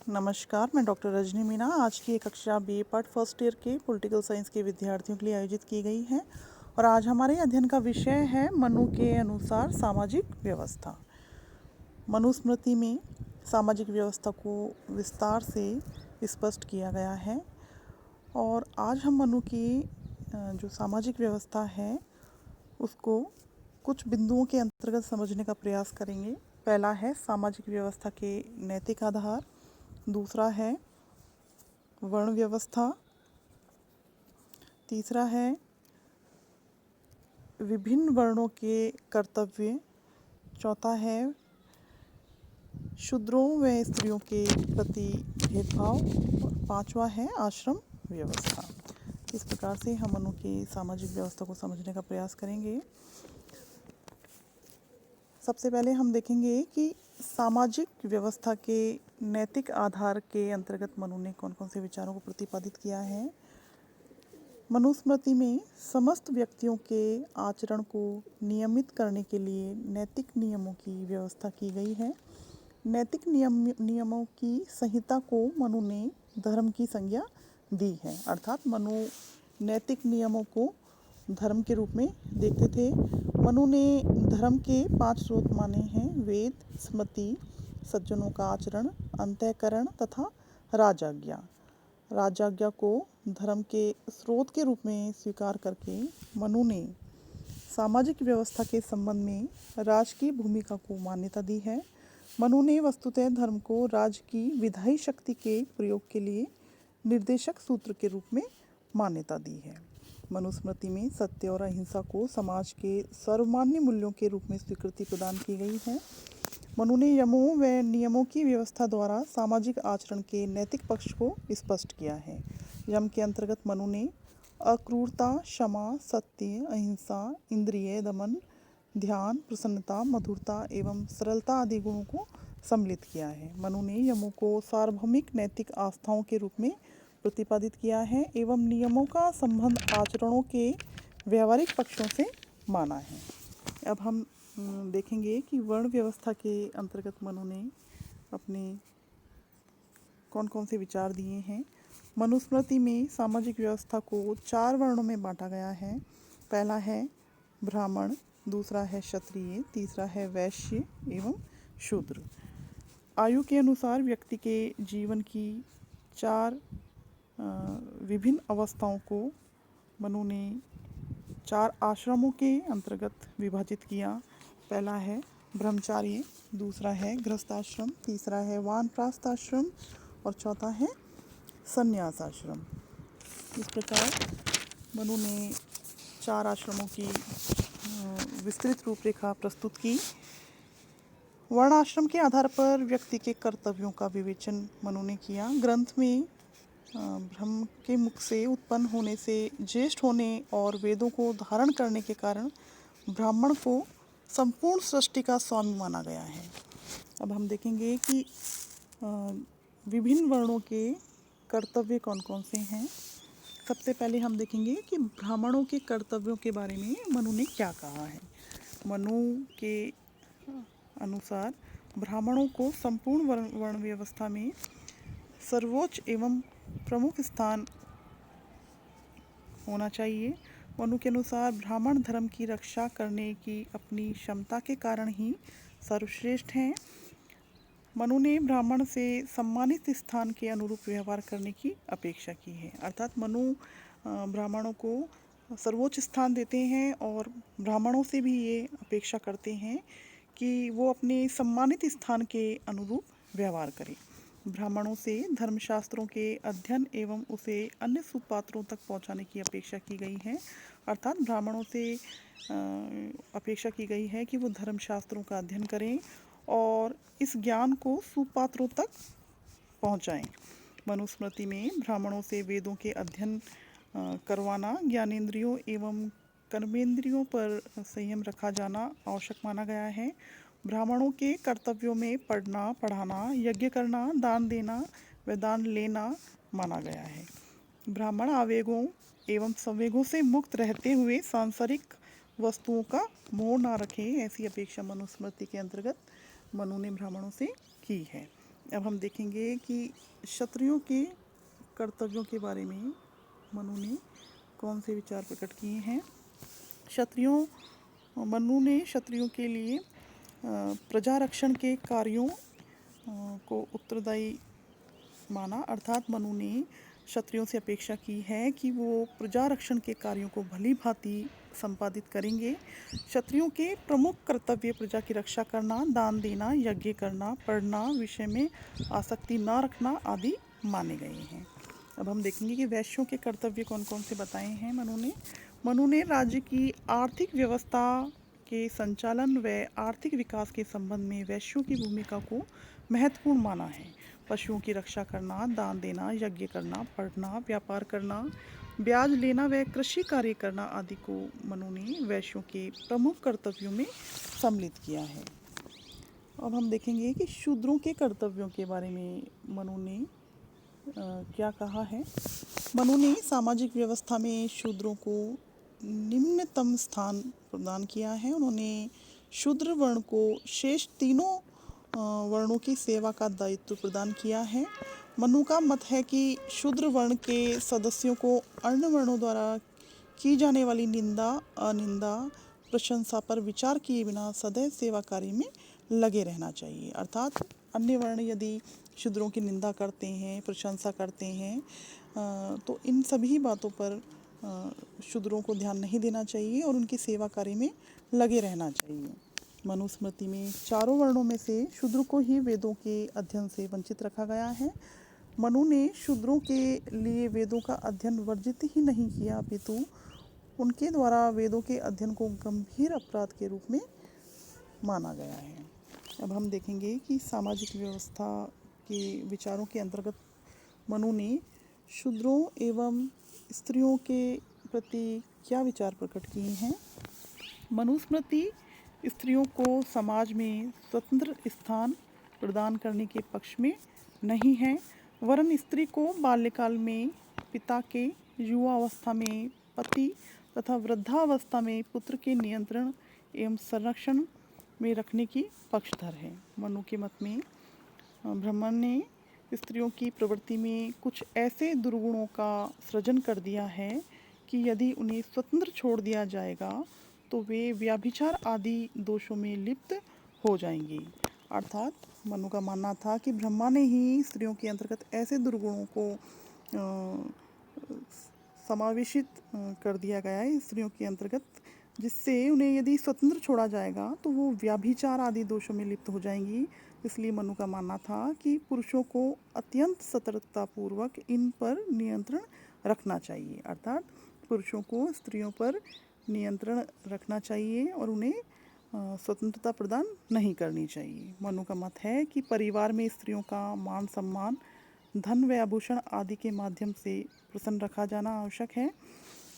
नमस्कार, मैं डॉक्टर रजनी मीना आज की कक्षा बी पार्ट फर्स्ट ईयर के पॉलिटिकल साइंस के विद्यार्थियों के लिए आयोजित की गई है। और आज हमारे अध्ययन का विषय है मनु के अनुसार सामाजिक व्यवस्था। मनुस्मृति में सामाजिक व्यवस्था को विस्तार से स्पष्ट किया गया है और आज हम मनु की जो सामाजिक व्यवस्था है उसको कुछ बिंदुओं के अंतर्गत समझने का प्रयास करेंगे। पहला है सामाजिक व्यवस्था के नैतिक आधार, दूसरा है वर्ण व्यवस्था, तीसरा है विभिन्न वर्णों के कर्तव्य, चौथा है शूद्रों व स्त्रियों के प्रति भेदभाव और पांचवा है आश्रम व्यवस्था। इस प्रकार से हम मनु की सामाजिक व्यवस्था को समझने का प्रयास करेंगे। सबसे पहले हम देखेंगे कि सामाजिक व्यवस्था के नैतिक आधार के अंतर्गत मनु ने कौन कौन से विचारों को प्रतिपादित किया है। मनुस्मृति में समस्त व्यक्तियों के आचरण को नियमित करने के लिए नैतिक नियमों की व्यवस्था की गई है। नैतिक नियमों की संहिता को मनु ने धर्म की संज्ञा दी है, अर्थात मनु नैतिक नियमों को धर्म के रूप में देखते थे। मनु ने धर्म के 5 स्रोत माने हैं: वेद, स्मृति, सज्जनों का आचरण, अंतःकरण तथा राजाज्ञा। राजाज्ञा को धर्म के स्रोत के रूप में स्वीकार करके मनु ने सामाजिक व्यवस्था के संबंध में राज की भूमिका को मान्यता दी है। मनु ने वस्तुतः धर्म को राज की विधायी शक्ति के प्रयोग के लिए निर्देशक सूत्र के रूप में मान्यता दी है। मनुस्मृति में सत्य और अहिंसा को समाज के सर्वमान्य मूल्यों के रूप में स्वीकृति प्रदान की गई है। मनु ने यमों व नियमों की व्यवस्था द्वारा सामाजिक आचरण के नैतिक पक्ष को स्पष्ट किया है। यम के अंतर्गत मनु ने अक्रूरता, क्षमा, सत्य, अहिंसा, इंद्रिय दमन, ध्यान, प्रसन्नता, मधुरता एवं सरलता आदि गुणों को सम्मिलित किया है। मनु ने यमों को सार्वभौमिक नैतिक आस्थाओं के रूप में प्रतिपादित किया है एवं नियमों का संबंध आचरणों के व्यवहारिक पक्षों से माना है। अब हम देखेंगे कि वर्ण व्यवस्था के अंतर्गत मनु ने अपने कौन कौन से विचार दिए हैं। मनुस्मृति में सामाजिक व्यवस्था को 4 वर्णों में बांटा गया है। पहला है ब्राह्मण, दूसरा है क्षत्रिय, तीसरा है वैश्य एवं शूद्र। आयु के अनुसार व्यक्ति के जीवन की 4 विभिन्न अवस्थाओं को मनु ने 4 आश्रमों के अंतर्गत विभाजित किया। पहला है ब्रह्मचार्य, दूसरा है गृहस्थाश्रम, तीसरा है वानप्रस्थाश्रम और चौथा है संन्यास आश्रम। इस प्रकार मनु ने 4 आश्रमों की विस्तृत रूपरेखा प्रस्तुत की। वर्णाश्रम के आधार पर व्यक्ति के कर्तव्यों का विवेचन मनु ने किया। ग्रंथ में ब्रह्म के मुख से उत्पन्न होने से ज्येष्ठ होने और वेदों को धारण करने के कारण ब्राह्मण को संपूर्ण सृष्टि का स्वामी माना गया है। अब हम देखेंगे कि विभिन्न वर्णों के कर्तव्य कौन कौन से हैं। सबसे पहले हम देखेंगे कि ब्राह्मणों के कर्तव्यों के बारे में मनु ने क्या कहा है। मनु के अनुसार ब्राह्मणों को संपूर्ण वर्ण व्यवस्था में सर्वोच्च एवं प्रमुख स्थान होना चाहिए। मनु के अनुसार ब्राह्मण धर्म की रक्षा करने की अपनी क्षमता के कारण ही सर्वश्रेष्ठ हैं। मनु ने ब्राह्मण से सम्मानित स्थान के अनुरूप व्यवहार करने की अपेक्षा की है, अर्थात मनु ब्राह्मणों को सर्वोच्च स्थान देते हैं और ब्राह्मणों से भी ये अपेक्षा करते हैं कि वो अपने सम्मानित स्थान के अनुरूप व्यवहार करें। ब्राह्मणों से धर्मशास्त्रों के अध्ययन एवं उसे अन्य सुपात्रों तक पहुंचाने की अपेक्षा की गई है, अर्थात ब्राह्मणों से अपेक्षा की गई है कि वो धर्मशास्त्रों का अध्ययन करें और इस ज्ञान को सुपात्रों तक पहुंचाएं। मनुस्मृति में ब्राह्मणों से वेदों के अध्ययन करवाना, ज्ञानेंद्रियों एवं कर्मेंद्रियों पर संयम रखा जाना आवश्यक माना गया है। ब्राह्मणों के कर्तव्यों में पढ़ना, पढ़ाना, यज्ञ करना, दान देना व दान लेना माना गया है। ब्राह्मण आवेगों एवं संवेगों से मुक्त रहते हुए सांसारिक वस्तुओं का मोह ना रखें, ऐसी अपेक्षा मनुस्मृति के अंतर्गत मनु ने ब्राह्मणों से की है। अब हम देखेंगे कि क्षत्रियों के कर्तव्यों के बारे में मनु ने कौन से विचार प्रकट किए हैं। मनु ने क्षत्रियों के लिए प्रजा रक्षण के कार्यों को उत्तरदायी माना, अर्थात मनु ने क्षत्रियों से अपेक्षा की है कि वो प्रजा रक्षण के कार्यों को भली भांति संपादित करेंगे। क्षत्रियों के प्रमुख कर्तव्य प्रजा की रक्षा करना, दान देना, यज्ञ करना, पढ़ना, विषय में आसक्ति न रखना आदि माने गए हैं। अब हम देखेंगे कि वैश्यों के कर्तव्य कौन कौन से बताए हैं मनु ने राज्य की आर्थिक व्यवस्था के संचालन व आर्थिक विकास के संबंध में वैश्यों की भूमिका को महत्वपूर्ण माना है। पशुओं की रक्षा करना, दान देना, यज्ञ करना, पढ़ना, व्यापार करना, ब्याज लेना व कृषि कार्य करना आदि को मनु ने वैश्यों के प्रमुख कर्तव्यों में सम्मिलित किया है। अब हम देखेंगे कि शूद्रों के कर्तव्यों के बारे में मनु ने क्या कहा है। मनु ने सामाजिक व्यवस्था में शूद्रों को निम्नतम स्थान प्रदान किया है। उन्होंने शूद्र वर्ण को शेष तीनों वर्णों की सेवा का दायित्व प्रदान किया है। मनु का मत है कि शूद्र वर्ण के सदस्यों को अन्य वर्णों द्वारा की जाने वाली निंदा, अनिंदा, प्रशंसा पर विचार किए बिना सदैव सेवा कार्य में लगे रहना चाहिए। अर्थात अन्य वर्ण यदि शूद्रों की निंदा करते हैं, प्रशंसा करते हैं, तो इन सभी बातों पर शूद्रों को ध्यान नहीं देना चाहिए और उनकी सेवा कार्य में लगे रहना चाहिए। मनुस्मृति में चारों वर्णों में से शूद्र को ही वेदों के अध्ययन से वंचित रखा गया है। मनु ने शूद्रों के लिए वेदों का अध्ययन वर्जित ही नहीं किया, अपितु उनके द्वारा वेदों के अध्ययन को गंभीर अपराध के रूप में माना गया है। अब हम देखेंगे कि सामाजिक व्यवस्था के विचारों के अंतर्गत मनु ने शूद्रों एवं स्त्रियों के प्रति क्या विचार प्रकट किए हैं। मनुस्मृति स्त्रियों को समाज में स्वतंत्र स्थान प्रदान करने के पक्ष में नहीं है, वरन स्त्री को बाल्यकाल में पिता के, युवावस्था में पति तथा वृद्धावस्था में पुत्र के नियंत्रण एवं संरक्षण में रखने की पक्षधर है। मनु के मत में ब्राह्मण ने स्त्रियों की प्रवृत्ति में कुछ ऐसे दुर्गुणों का सृजन कर दिया है कि यदि उन्हें स्वतंत्र छोड़ दिया जाएगा तो वे व्याभिचार आदि दोषों में लिप्त हो जाएंगी। अर्थात मनु का मानना था कि ब्रह्मा ने ही स्त्रियों के अंतर्गत ऐसे दुर्गुणों को समावेशित कर दिया गया है स्त्रियों के अंतर्गत, जिससे उन्हें यदि स्वतंत्र छोड़ा जाएगा तो वो व्याभिचार आदि दोषों में लिप्त हो जाएंगी। इसलिए मनु का मानना था कि पुरुषों को अत्यंत सतर्कतापूर्वक इन पर नियंत्रण रखना चाहिए। अर्थात पुरुषों को स्त्रियों पर नियंत्रण रखना चाहिए और उन्हें स्वतंत्रता प्रदान नहीं करनी चाहिए। मनु का मत है कि परिवार में स्त्रियों का मान सम्मान, धन व आभूषण आदि के माध्यम से प्रसन्न रखा जाना आवश्यक है।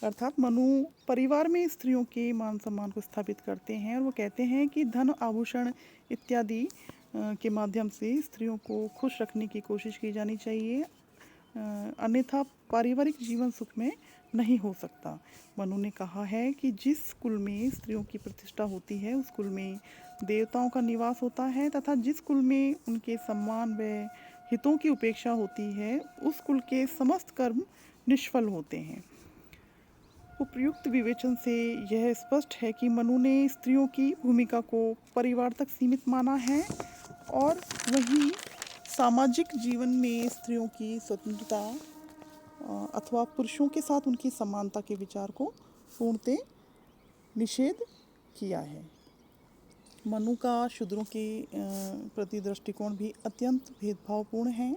अर्थात मनु परिवार में स्त्रियों के मान सम्मान को स्थापित करते हैं और वो कहते हैं कि धन, आभूषण इत्यादि के माध्यम से स्त्रियों को खुश रखने की कोशिश की जानी चाहिए, अन्यथा पारिवारिक जीवन सुख में नहीं हो सकता। मनु ने कहा है कि जिस कुल में स्त्रियों की प्रतिष्ठा होती है उस कुल में देवताओं का निवास होता है तथा जिस कुल में उनके सम्मान व हितों की उपेक्षा होती है उस कुल के समस्त कर्म निष्फल होते हैं। उपयुक्त विवेचन से यह स्पष्ट है कि मनु ने स्त्रियों की भूमिका को परिवार तक सीमित माना है और वहीं सामाजिक जीवन में स्त्रियों की स्वतंत्रता अथवा पुरुषों के साथ उनकी समानता के विचार को पूर्णतः निषेध किया है। मनु का शूद्रों के प्रति दृष्टिकोण भी अत्यंत भेदभावपूर्ण है।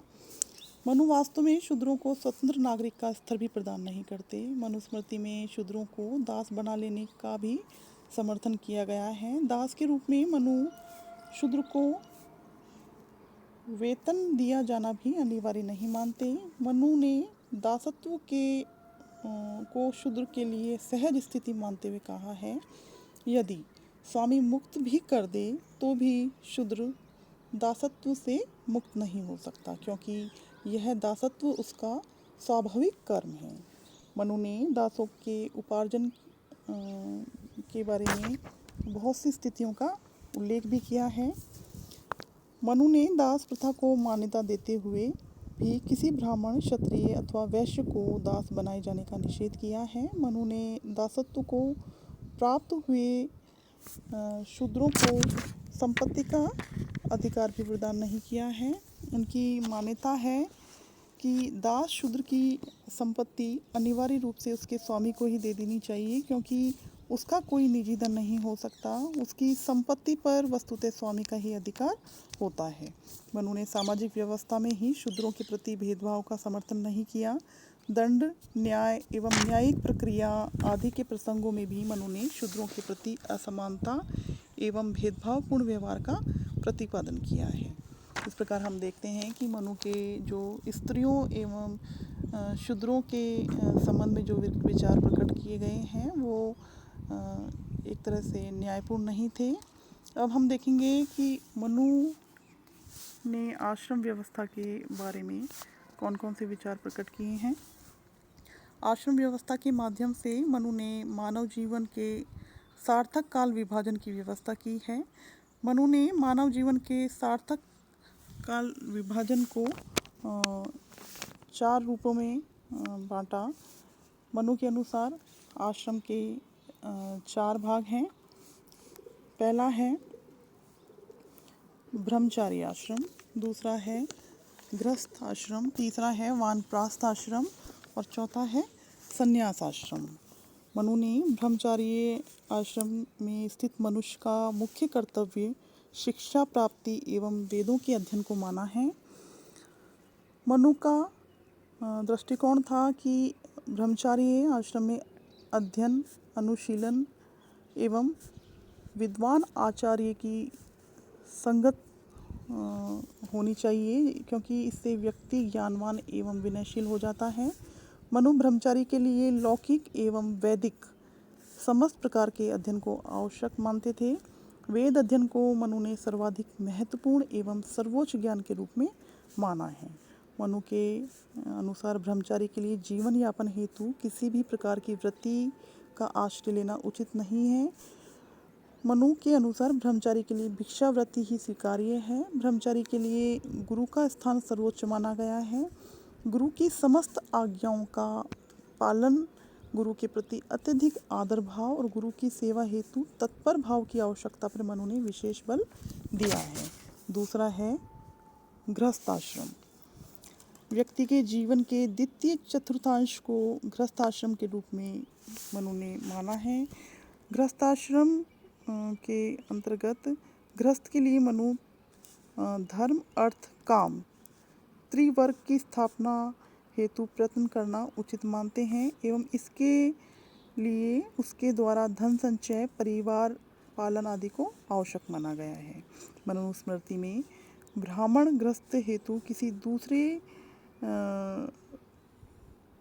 मनु वास्तव में शूद्रों को स्वतंत्र नागरिक का स्तर भी प्रदान नहीं करते। मनुस्मृति में शूद्रों को दास बना लेने का भी समर्थन किया गया है। दास के रूप में मनु शूद्र को वेतन दिया जाना भी अनिवार्य नहीं मानते। मनु ने दासत्व को शूद्र के लिए सहज स्थिति मानते हुए कहा है, यदि स्वामी मुक्त भी कर दे तो भी शूद्र दासत्व से मुक्त नहीं हो सकता, क्योंकि यह दासत्व उसका स्वाभाविक कर्म है। मनु ने दासों के उपार्जन के बारे में बहुत सी स्थितियों का उल्लेख भी किया है। मनु ने दास प्रथा को मान्यता देते हुए भी किसी ब्राह्मण, क्षत्रिय अथवा वैश्य को दास बनाए जाने का निषेध किया है। मनु ने दासत्व को प्राप्त हुए शूद्रों को संपत्ति का अधिकार भी प्रदान नहीं किया है। उनकी मान्यता है कि दास शूद्र की संपत्ति अनिवार्य रूप से उसके स्वामी को ही दे देनी चाहिए, क्योंकि उसका कोई निजी धन नहीं हो सकता। उसकी संपत्ति पर वस्तुतः स्वामी का ही अधिकार होता है। मनु ने सामाजिक व्यवस्था में ही शूद्रों के प्रति भेदभाव का समर्थन नहीं किया। दंड, न्याय एवं न्यायिक प्रक्रिया आदि के प्रसंगों में भी मनु ने शूद्रों के प्रति असमानता एवं भेदभावपूर्ण व्यवहार का प्रतिपादन किया है। इस प्रकार हम देखते हैं कि मनु के जो स्त्रियों एवं शूद्रों के संबंध में जो विचार प्रकट किए गए हैं वो एक तरह से न्यायपूर्ण नहीं थे। अब हम देखेंगे कि मनु ने आश्रम व्यवस्था के बारे में कौन कौन से विचार प्रकट किए हैं। आश्रम व्यवस्था के माध्यम से मनु ने मानव जीवन के सार्थक काल विभाजन की व्यवस्था की है। मनु ने मानव जीवन के सार्थक काल विभाजन को 4 रूपों में बांटा। मनु के अनुसार आश्रम के 4 भाग हैं। पहला है ब्रह्मचारी आश्रम, दूसरा है गृहस्थ आश्रम, तीसरा है वानप्रस्थ आश्रम और चौथा है संन्यास आश्रम। मनु ने ब्रह्मचारी आश्रम में स्थित मनुष्य का मुख्य कर्तव्य शिक्षा प्राप्ति एवं वेदों के अध्ययन को माना है। मनु का दृष्टिकोण था कि ब्रह्मचारी आश्रम में अध्ययन, अनुशीलन एवं विद्वान आचार्य की संगत होनी चाहिए, क्योंकि इससे व्यक्ति ज्ञानवान एवं विनयशील हो जाता है। मनु ब्रह्मचारी के लिए लौकिक एवं वैदिक समस्त प्रकार के अध्ययन को आवश्यक मानते थे। वेद अध्ययन को मनु ने सर्वाधिक महत्वपूर्ण एवं सर्वोच्च ज्ञान के रूप में माना है। मनु के अनुसार ब्रह्मचारी के लिए जीवन यापन हेतु किसी भी प्रकार की वृत्ति का आश्रय लेना उचित नहीं है। मनु के अनुसार ब्रह्मचारी के लिए भिक्षावृत्ति ही स्वीकार्य है। ब्रह्मचारी के लिए गुरु का स्थान सर्वोच्च माना गया है। गुरु की समस्त आज्ञाओं का पालन, गुरु के प्रति अत्यधिक आदर भाव और गुरु की सेवा हेतु तत्पर भाव की आवश्यकता पर मनु ने विशेष बल दिया है। दूसरा है गृहस्थ आश्रम। व्यक्ति के जीवन के द्वितीय चतुर्थांश को गृहस्थ आश्रम के रूप में मनु ने माना है। गृहस्थ आश्रम के अंतर्गत गृहस्थ के लिए मनु धर्म, अर्थ, काम त्रिवर्ग की स्थापना हेतु प्रयत्न करना उचित मानते हैं एवं इसके लिए उसके द्वारा धन संचय, परिवार पालन आदि को आवश्यक माना गया है। मनुस्मृति में ब्राह्मण गृहस्थ हेतु किसी दूसरे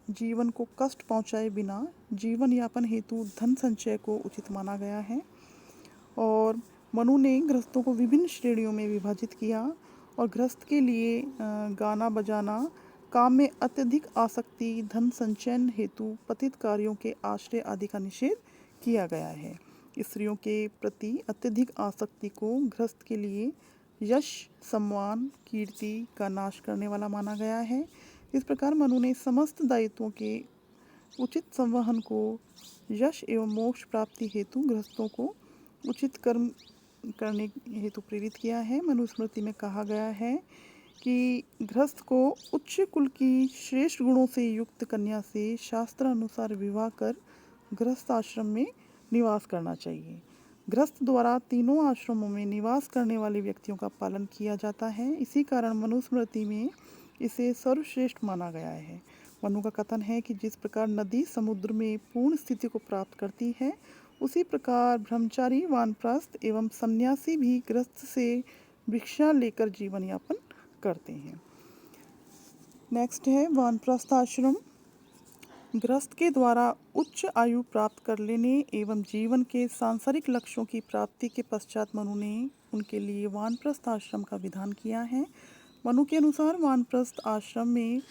जीवन को कष्ट पहुँचाए बिना जीवन यापन हेतु धन संचय को उचित माना गया है। और मनु ने गृहस्थों को विभिन्न श्रेणियों में विभाजित किया और गृहस्थ के लिए गाना बजाना, काम में अत्यधिक आसक्ति, धन संचयन हेतु पतित कार्यों के आश्रय आदि का निषेध किया गया है। स्त्रियों के प्रति अत्यधिक आसक्ति को गृहस्थ के लिए यश, सम्मान, कीर्ति का नाश करने वाला माना गया है। इस प्रकार मनु ने समस्त दायित्वों के उचित संवहन को यश एवं मोक्ष प्राप्ति हेतु गृहस्थों को उचित कर्म करने हेतु प्रेरित किया है। मनुस्मृति में कहा गया है कि गृहस्थ को उच्च कुल की श्रेष्ठ गुणों से युक्त कन्या से शास्त्र अनुसार विवाह कर गृहस्थ आश्रम में निवास करना चाहिए। गृहस्थ द्वारा तीनों आश्रमों में निवास करने वाले व्यक्तियों का पालन किया जाता है। इसी कारण मनुस्मृति में इसे सर्वश्रेष्ठ माना गया है। मनु का कथन है कि जिस प्रकार नदी समुद्र में पूर्ण स्थिति को प्राप्त करती है, उसी प्रकार ब्रह्मचारी, वानप्रस्थ एवं सन्यासी भी गृहस्थ से भिक्षा लेकर जीवन यापन करते हैं। नेक्स्ट है वानप्रस्थ आश्रम। गृहस्थ के द्वारा उच्च आयु प्राप्त कर लेने एवं जीवन के सांसारिक लक्ष्यों की प्राप्ति के पश्चात मनु ने उनके लिए वानप्रस्थ आश्रम का विधान किया है। मनु के अनुसार वानप्रस्थ आश्रम में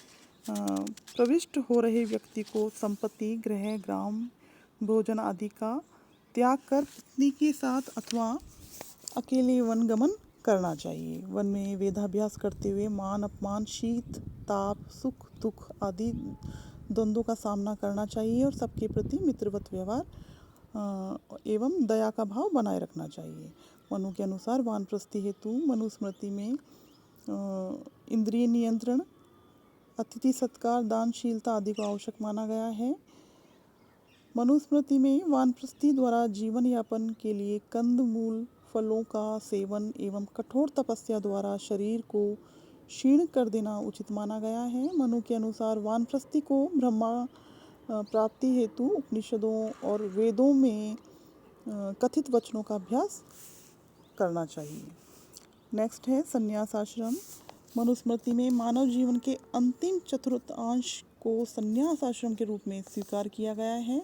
प्रविष्ट हो रहे व्यक्ति को संपत्ति, गृह, ग्राम, भोजन आदि का त्याग कर पत्नी के साथ अथवा अकेले वनगमन करना चाहिए। वन में वेदाभ्यास करते हुए मान अपमान, शीत ताप, सुख दुख आदि द्वंद्वों का सामना करना चाहिए और सबके प्रति मित्रवत व्यवहार एवं दया का भाव बनाए रखना चाहिए। मनु के अनुसार वानप्रस्थी हेतु मनुस्मृति में इंद्रिय नियंत्रण, अतिथि सत्कार, दानशीलता आदि को आवश्यक माना गया है। मनुस्मृति में वानप्रस्थी द्वारा जीवन यापन के लिए कंद मूल फलों का सेवन एवं कठोर तपस्या द्वारा शरीर को क्षीण कर देना उचित माना गया है। मनु के अनुसार वानप्रस्थी को ब्रह्मा प्राप्ति हेतु उपनिषदों और वेदों में कथित वचनों का अभ्यास करना चाहिए। नेक्स्ट है संन्यास आश्रम। मनुस्मृति में मानव जीवन के अंतिम चतुर्थांश को संन्यास आश्रम के रूप में स्वीकार किया गया है।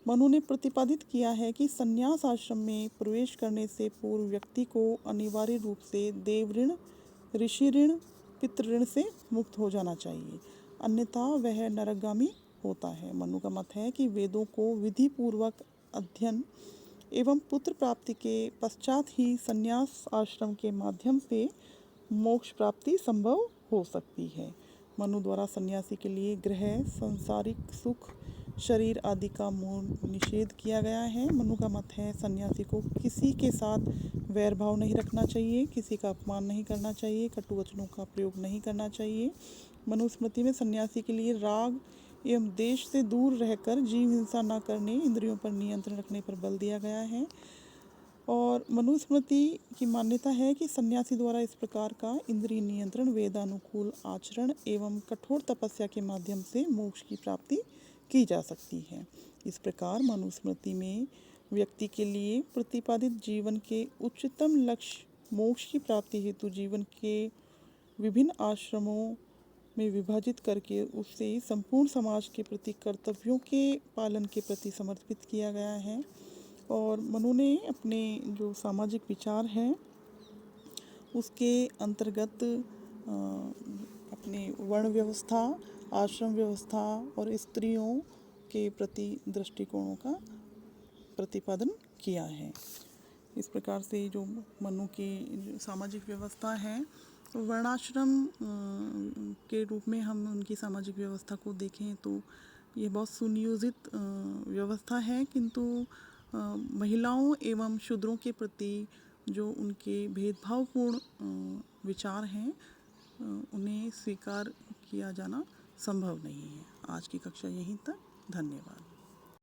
मनु ने प्रतिपादित किया है कि संन्यास आश्रम में प्रवेश करने से पूर्व व्यक्ति को अनिवार्य रूप से देव ऋण, ऋषि ऋण, पितृ ऋण से मुक्त हो जाना चाहिए, अन्यथा वह नरकगामी होता है। मनु का मत है कि वेदों को विधि पूर्वक अध्ययन एवं पुत्र प्राप्ति के पश्चात ही संन्यास आश्रम के माध्यम से मोक्ष प्राप्ति संभव हो सकती है। मनु द्वारा सन्यासी के लिए गृह, सांसारिक सुख, शरीर आदि का मूल निषेध किया गया है। मनु का मत है सन्यासी को किसी के साथ वैर भाव नहीं रखना चाहिए, किसी का अपमान नहीं करना चाहिए, कटु वचनों का प्रयोग नहीं करना चाहिए। मनुस्मृति में सन्यासी के लिए राग एवं देश से दूर रहकर जीव हिंसा न करने, इंद्रियों पर नियंत्रण रखने पर बल दिया गया है। और मनुस्मृति की मान्यता है कि सन्यासी द्वारा इस प्रकार का इंद्रिय नियंत्रण, वेदानुकूल आचरण एवं कठोर तपस्या के माध्यम से मोक्ष की प्राप्ति की जा सकती है। इस प्रकार मनुस्मृति में व्यक्ति के लिए प्रतिपादित जीवन के उच्चतम लक्ष्य मोक्ष की प्राप्ति हेतु जीवन के विभिन्न आश्रमों में विभाजित करके उसे संपूर्ण समाज के प्रति कर्तव्यों के पालन के प्रति समर्पित किया गया है। और मनु ने अपने जो सामाजिक विचार हैं उसके अंतर्गत अपने वर्ण व्यवस्था, आश्रम व्यवस्था और स्त्रियों के प्रति दृष्टिकोणों का प्रतिपादन किया है। इस प्रकार से जो मनु की जो सामाजिक व्यवस्था है, वर्णाश्रम के रूप में हम उनकी सामाजिक व्यवस्था को देखें तो ये बहुत सुनियोजित व्यवस्था है, किंतु महिलाओं एवं शूद्रों के प्रति जो उनके भेदभावपूर्ण विचार हैं उन्हें स्वीकार किया जाना संभव नहीं है। आज की कक्षा यहीं तक। धन्यवाद।